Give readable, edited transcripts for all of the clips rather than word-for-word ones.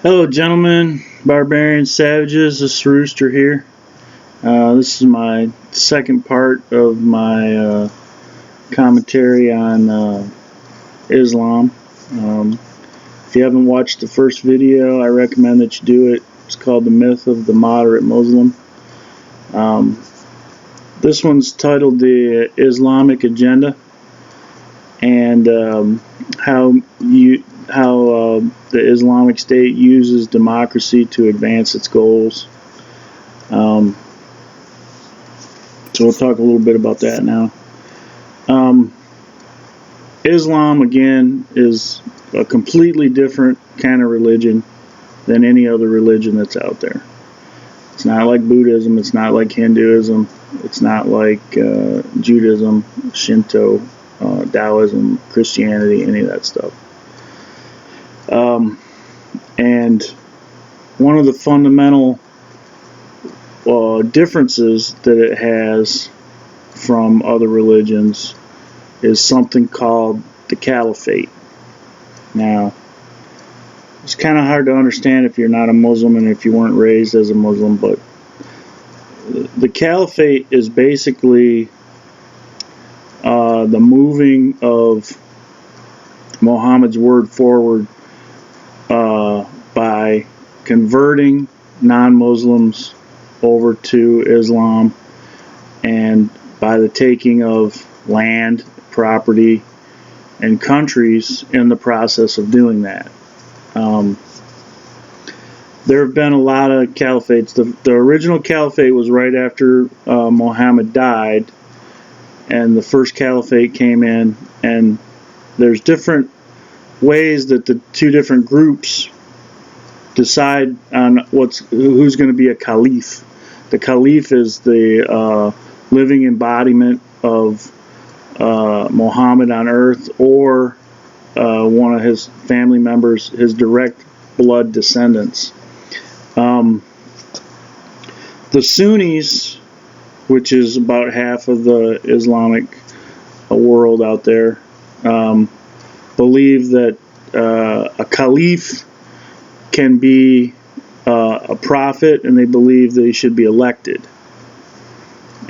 Hello, gentlemen, barbarians, savages. This is Rooster here. This is my second part of my commentary on Islam. If you haven't watched the first video, I recommend that you do it. It's called The Myth of the Moderate Muslim. This one's titled The Islamic Agenda, and how the Islamic State uses democracy to advance its goals. So we'll talk a little bit about that now. Islam, again, is a completely different kind of religion than any other religion that's out there. It's not like Buddhism, it's not like Hinduism, it's not like Judaism, Shinto, Taoism, Christianity, any of that stuff. And one of the fundamental differences that it has from other religions is something called the Caliphate. Now, it's kind of hard to understand if you're not a Muslim and if you weren't raised as a Muslim, but the Caliphate is basically the moving of Muhammad's word forward by converting non-Muslims over to Islam, and by the taking of land, property, and countries in the process of doing that. There have been a lot of caliphates. The original caliphate was right after Muhammad died, and the first caliphate came in, and there's different ways that the two different groups decide on who's going to be a caliph. The caliph is the living embodiment of Muhammad on earth, or one of his family members, his direct blood descendants. The Sunnis, which is about half of the Islamic world out there, believe that a caliph can be a prophet, and they believe that he should be elected.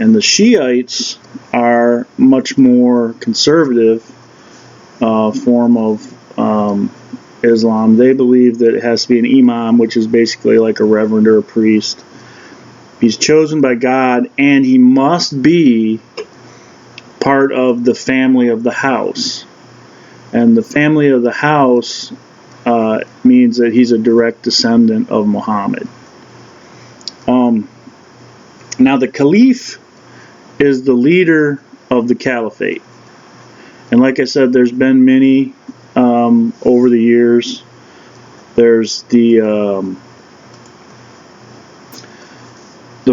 And the Shiites are much more conservative form of Islam. They believe that it has to be an imam, which is basically like a reverend or a priest. He's chosen by God, and he must be part of the family of the house. And the family of the house means that he's a direct descendant of Muhammad. Now, the Caliph is the leader of the Caliphate. And like I said, there's been many over the years. There's the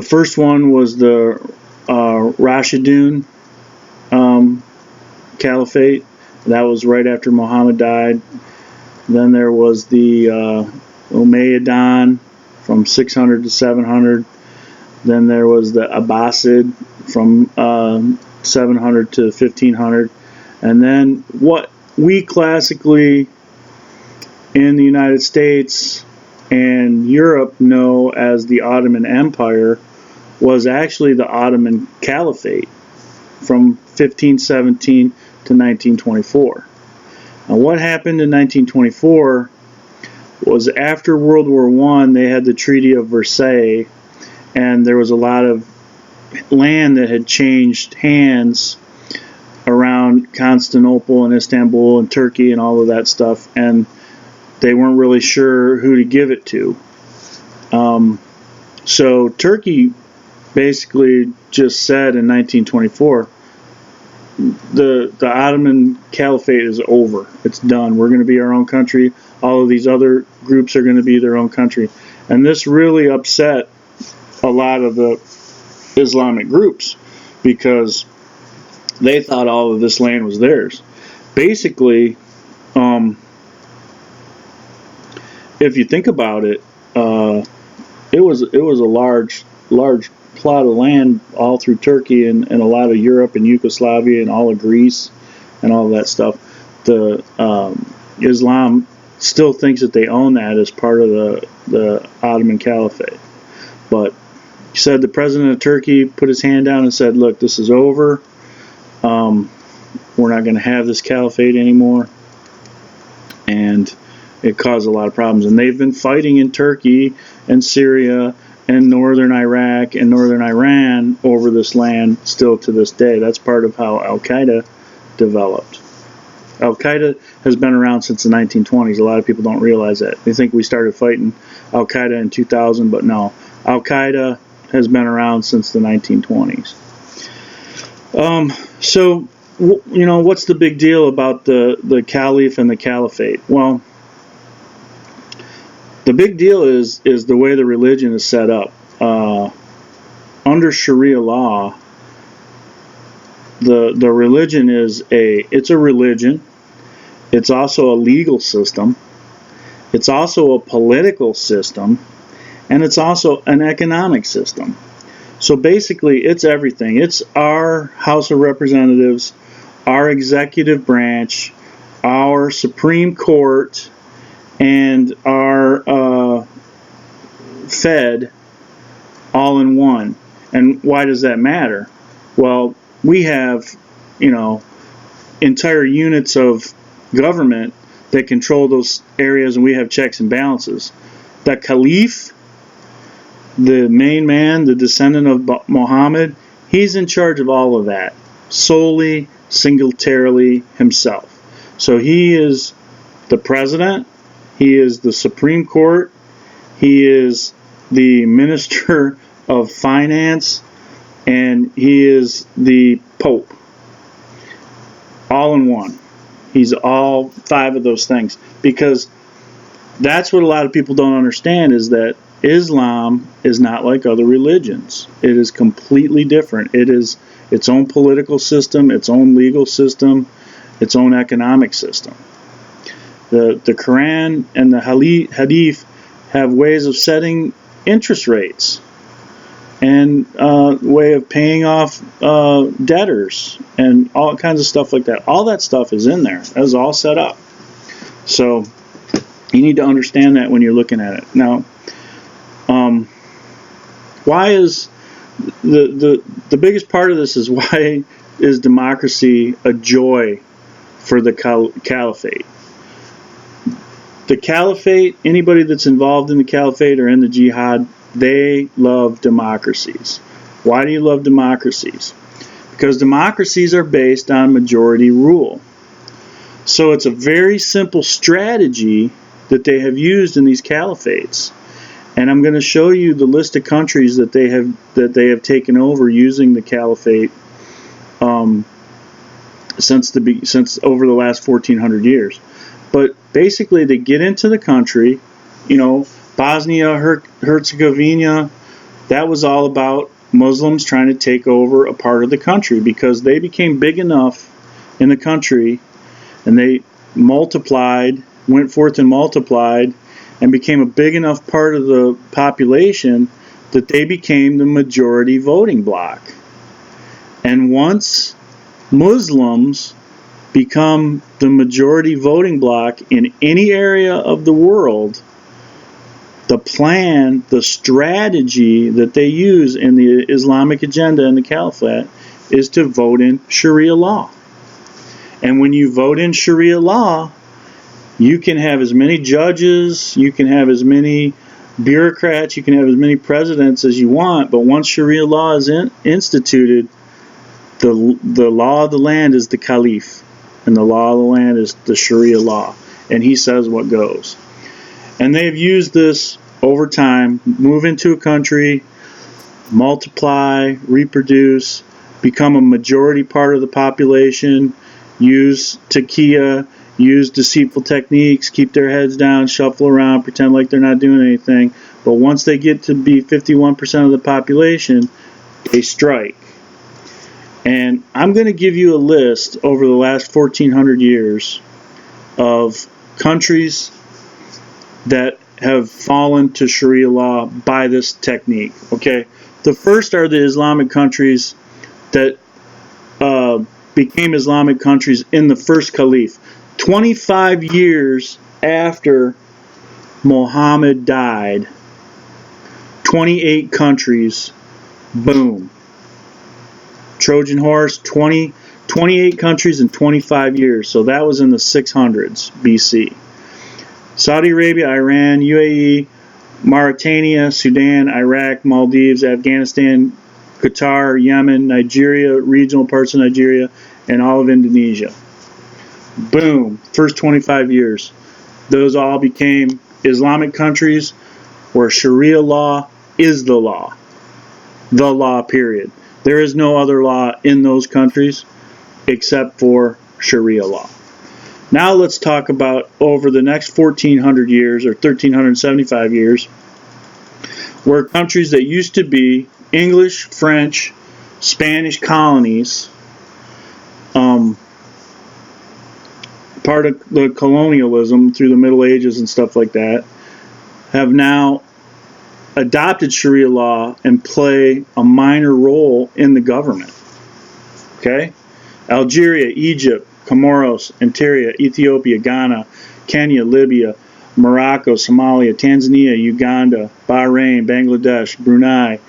first one was the Rashidun Caliphate. That was right after Muhammad died. Then there was the Umayyadan from 600 to 700. Then there was the Abbasid from 700 to 1500. And then what we classically in the United States and Europe know as the Ottoman Empire was actually the Ottoman Caliphate from 1517 to 1924. Now, what happened in 1924 was after World War I, they had the Treaty of Versailles, and there was a lot of land that had changed hands around Constantinople and Istanbul and Turkey and all of that stuff, and they weren't really sure who to give it to. So Turkey basically just said in 1924, the Ottoman Caliphate is over. It's done. We're going to be our own country. All of these other groups are going to be their own country. And this really upset a lot of the Islamic groups because they thought all of this land was theirs. Basically, if you think about it, it was a large plot of land all through Turkey and a lot of Europe and Yugoslavia and all of Greece and all of that stuff. The Islam still thinks that they own that as part of the Ottoman Caliphate. But he said the president of Turkey put his hand down and said, look, this is over. We're not going to have this caliphate anymore. And it caused a lot of problems. And they've been fighting in Turkey and Syria and northern Iraq and northern Iran over this land still to this day. That's part of how Al-Qaeda developed. Al-Qaeda has been around since the 1920s. A lot of people don't realize that. They think we started fighting Al-Qaeda in 2000, but no. Al-Qaeda has been around since the 1920s. So, you know, what's the big deal about the Caliph and the Caliphate? Well, the big deal is the way the religion is set up. Under Sharia law, the religion it's a religion. It's also a legal system. It's also a political system. And it's also an economic system. So basically, it's everything. It's our House of Representatives, our executive branch, our Supreme Court, and our Fed all in one. And why does that matter? Well, we have, you know, entire units of government that control those areas, and we have checks and balances. The Caliph, the main man, the descendant of Muhammad, he's in charge of all of that, solely, singularly himself. So he is the president, he is the Supreme Court, he is the Minister of Finance, and he is the Pope. All in one. He's all five of those things. Because that's what a lot of people don't understand, is that Islam is not like other religions. It is completely different. It is its own political system, its own legal system, its own economic system. The Quran and the Hadith have ways of setting interest rates and way of paying off debtors and all kinds of stuff like that. All that stuff is in there. That is all set up. So you need to understand that when you're looking at it. Now, why is the biggest part of this is why is democracy a joy for the Caliphate? The Caliphate, anybody that's involved in the Caliphate or in the jihad, they love democracies. Why do you love democracies? Because democracies are based on majority rule. So it's a very simple strategy that they have used in these caliphates. And I'm going to show you the list of countries that they have taken over using the caliphate since over the last 1400 years. But basically, they get into the country, you know, Bosnia, Herzegovina, that was all about Muslims trying to take over a part of the country because they became big enough in the country and they went forth and multiplied and became a big enough part of the population that they became the majority voting bloc. And once Muslims become the majority voting bloc in any area of the world, the plan, the strategy that they use in the Islamic agenda and the Caliphate is to vote in Sharia law. And when you vote in Sharia law, you can have as many judges, you can have as many bureaucrats, you can have as many presidents as you want, but once Sharia law is instituted, the law of the land is the Caliph, and the law of the land is the Sharia law, and he says what goes. And they've used this over time, move into a country, multiply, reproduce, become a majority part of the population, use taqiyya, use deceitful techniques, keep their heads down, shuffle around, pretend like they're not doing anything. But once they get to be 51% of the population, they strike. And I'm going to give you a list over the last 1400 years of countries that have fallen to Sharia law by this technique. Okay, the first are the Islamic countries that became Islamic countries in the first Caliph. 25 years after Muhammad died, 28 countries, boom. Trojan horse, 28 countries in 25 years. So that was in the 600s BC. Saudi Arabia, Iran, UAE, Mauritania, Sudan, Iraq, Maldives, Afghanistan, Qatar, Yemen, Nigeria, regional parts of Nigeria, and all of Indonesia. Boom. First 25 years. Those all became Islamic countries where Sharia law is the law. The law, period. There is no other law in those countries except for Sharia law. Now let's talk about over the next 1400 years or 1375 years, where countries that used to be English, French, Spanish colonies, part of the colonialism through the Middle Ages and stuff like that, have now adopted Sharia law and play a minor role in the government. Okay? Algeria, Egypt, Comoros, Eritrea, Ethiopia, Ghana, Kenya, Libya, Morocco, Somalia, Tanzania, Uganda, Bahrain, Bangladesh, Brunei,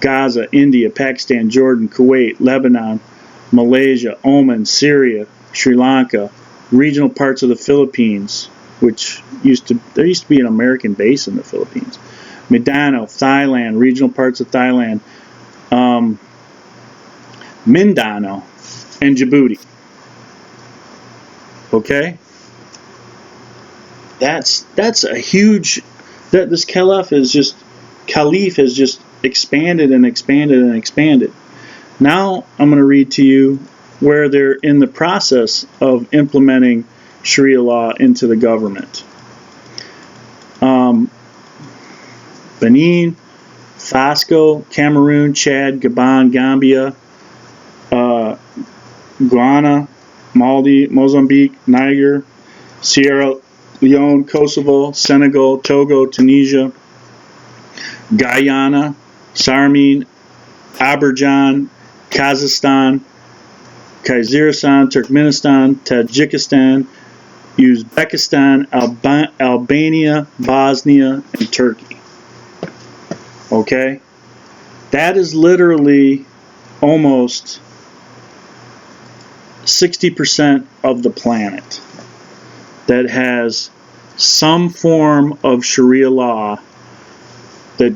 Gaza, India, Pakistan, Jordan, Kuwait, Lebanon, Malaysia, Oman, Syria, Sri Lanka, regional parts of the Philippines, which there used to be an American base in the Philippines, Mindanao, Thailand, regional parts of Thailand, Mindanao, and Djibouti. Okay? That's a huge, this Caliph has just expanded and expanded and expanded. Now I'm going to read to you where they're in the process of implementing Sharia law into the government. Benin, Fasco, Cameroon, Chad, Gabon, Gambia, Guyana, Maldives, Mozambique, Niger, Sierra Leone, Kosovo, Senegal, Togo, Tunisia, Guyana, Sarmine, Azerbaijan, Kazakhstan, Kyrgyzstan, Turkmenistan, Tajikistan, Uzbekistan, Albania, Bosnia, and Turkey. Okay? That is literally almost 60% of the planet that has some form of Sharia law that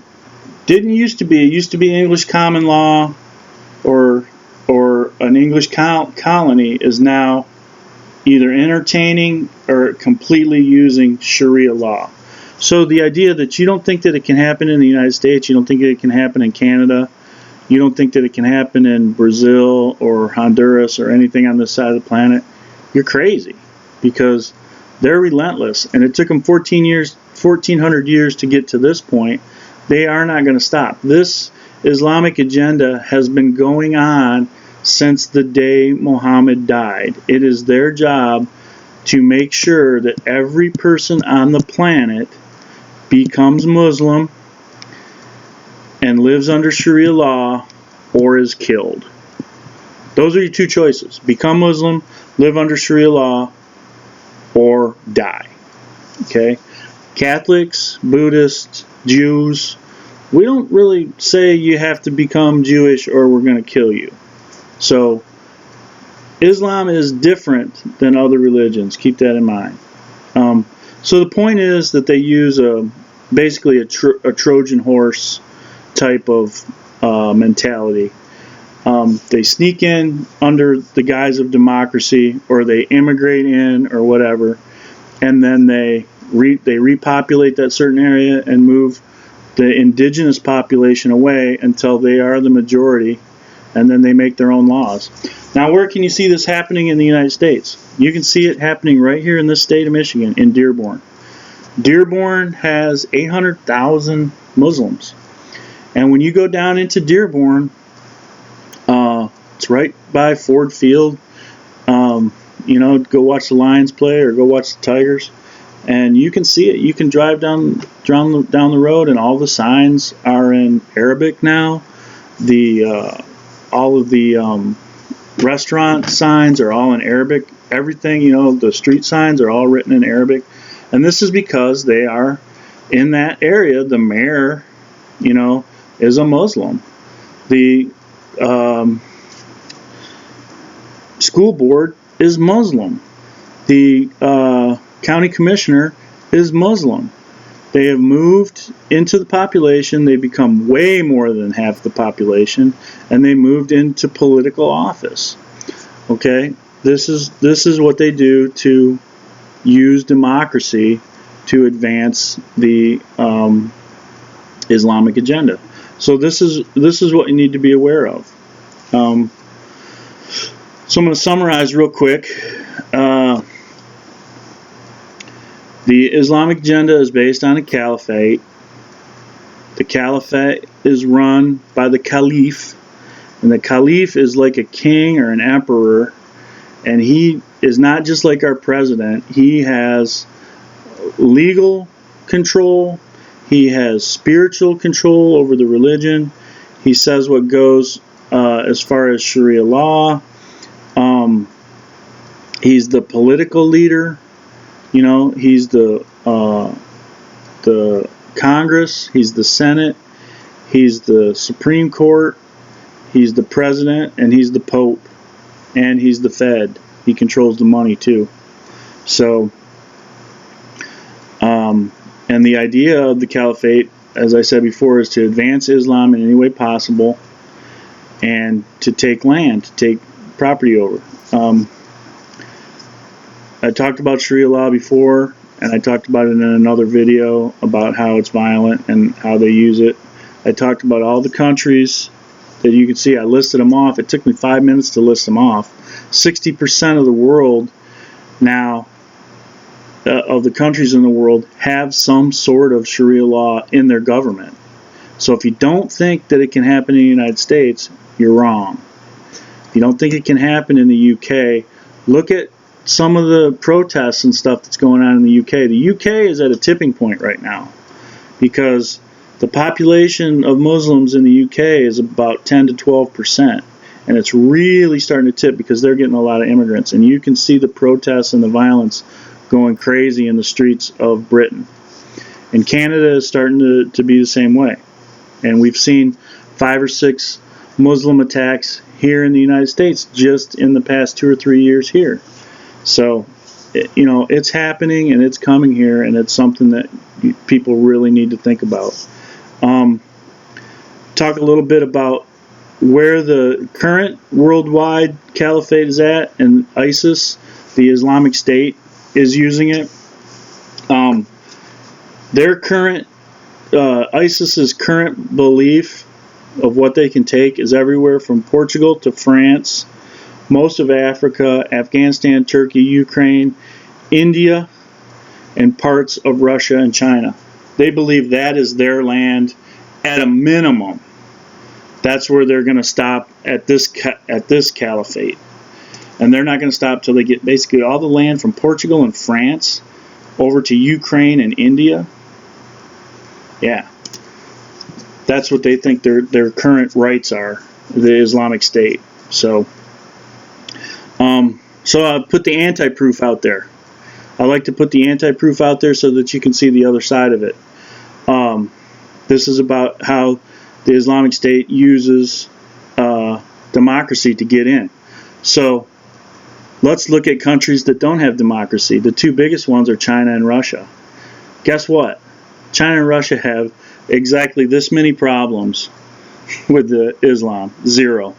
didn't used to be. It used to be English common law or an English colony, is now either entertaining or completely using Sharia law. So the idea that you don't think that it can happen in the United States, you don't think that it can happen in Canada, you don't think that it can happen in Brazil or Honduras or anything on this side of the planet, you're crazy, because they're relentless, and it took them 1400 years to get to this point. They are not going to stop. This Islamic agenda has been going on since the day Muhammad died. It is their job to make sure that every person on the planet becomes Muslim and lives under Sharia law or is killed. Those are your two choices. Become Muslim, live under Sharia law, or die. Okay? Catholics, Buddhists, Jews, we don't really say you have to become Jewish or we're going to kill you. So, Islam is different than other religions. Keep that in mind. So the point is that they use basically a Trojan horse type of mentality. They sneak in under the guise of democracy, or they immigrate in, or whatever, and then they repopulate that certain area and move the indigenous population away until they are the majority, and then they make their own laws. Now, where can you see this happening in the United States? You can see it happening right here in this state of Michigan, in Dearborn. Dearborn has 800,000 Muslims. And when you go down into Dearborn, it's right by Ford Field. Go watch the Lions play or go watch the Tigers. And you can see it. You can drive down the road, and all the signs are in Arabic now. All of the restaurant signs are all in Arabic. Everything, the street signs are all written in Arabic. And this is because they are in that area. The mayor, is a Muslim. The school board is Muslim. The county commissioner is Muslim. They have moved into the population. They become way more than half the population, and they moved into political office. Okay, this is what they do to use democracy to advance the Islamic agenda. So this is what you need to be aware of. So I'm going to summarize real quick. The Islamic agenda is based on a caliphate. The caliphate is run by the Caliph, and the Caliph is like a king or an emperor, and he is not just like our president. He has legal control. He has spiritual control over the religion. He says what goes as far as sharia law. He's the political leader. He's the Congress. He's the Senate. He's the Supreme Court. He's the president, and he's the Pope, and he's the Fed. He controls the money too. So, and the idea of the Caliphate, as I said before, is to advance Islam in any way possible, and to take land, to take property over. I talked about Sharia law before, and I talked about it in another video about how it's violent and how they use it. I talked about all the countries that you can see. I listed them off. It took me 5 minutes to list them off. 60% of the world now, of the countries in the world, have some sort of Sharia law in their government. So if you don't think that it can happen in the United States, you're wrong. If you don't think it can happen in the UK, look at some of the protests and stuff that's going on in the UK. The UK is at a tipping point right now because the population of Muslims in the UK is about 10 to 12%, and it's really starting to tip because they're getting a lot of immigrants, and you can see the protests and the violence going crazy in the streets of Britain. And Canada is starting to be the same way, and we've seen 5 or 6 Muslim attacks here in the United States just in the past 2 or 3 years here. So, it's happening and it's coming here, and it's something that people really need to think about. Talk a little bit about where the current worldwide caliphate is at, and ISIS, the Islamic State, is using it. Their current, ISIS's current belief of what they can take is everywhere from Portugal to France, most of Africa, Afghanistan, Turkey, Ukraine, India, and parts of Russia and China. They believe that is their land at a minimum. That's where they're going to stop at this caliphate. And they're not going to stop till they get basically all the land from Portugal and France over to Ukraine and India. Yeah. That's what they think their current rights are, the Islamic State. So I'll put the anti-proof out there. I like to put the anti-proof out there so that you can see the other side of it. This is about how the Islamic State uses democracy to get in. So let's look at countries that don't have democracy. The 2 biggest ones are China and Russia. Guess what? China and Russia have exactly this many problems with the Islam. 0.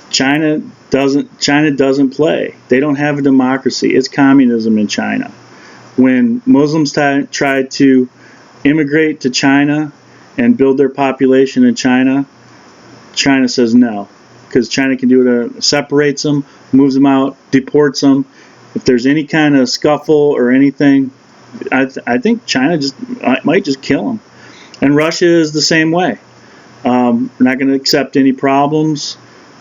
China doesn't play. They don't have a democracy. It's communism in China. When Muslims tried to immigrate to China and build their population in China, China says no, because China can do it. Separates them, moves them out, deports them. If there's any kind of scuffle or anything, I think China might just kill them. And Russia is the same way. We're not going to accept any problems.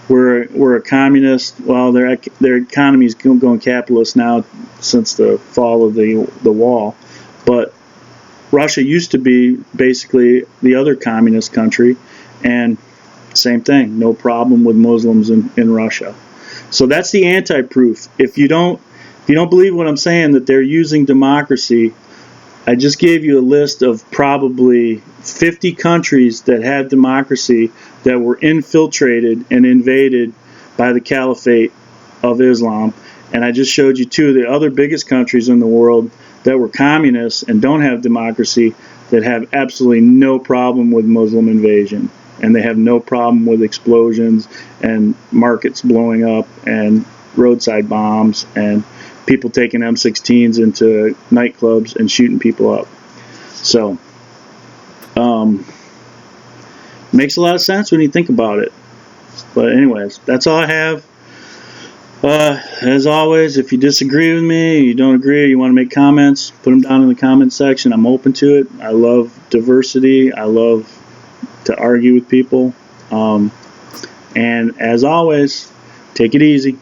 We're a communist. Well, their economy is going capitalist now since the fall of the wall. But Russia used to be basically the other communist country, and same thing, no problem with Muslims in Russia. So that's the anti-proof. If you don't If you don't believe what I'm saying, that they're using democracy, I just gave you a list of probably 50 countries that had democracy that were infiltrated and invaded by the Caliphate of Islam. And I just showed you two of the other biggest countries in the world that were communists and don't have democracy, that have absolutely no problem with Muslim invasion. And they have no problem with explosions and markets blowing up and roadside bombs and people taking M16s into nightclubs and shooting people up. So, makes a lot of sense when you think about it. But anyways, that's all I have. As always, if you disagree with me, you don't agree, you want to make comments, put them down in the comment section. I'm open to it. I love diversity. I love to argue with people. And as always, take it easy.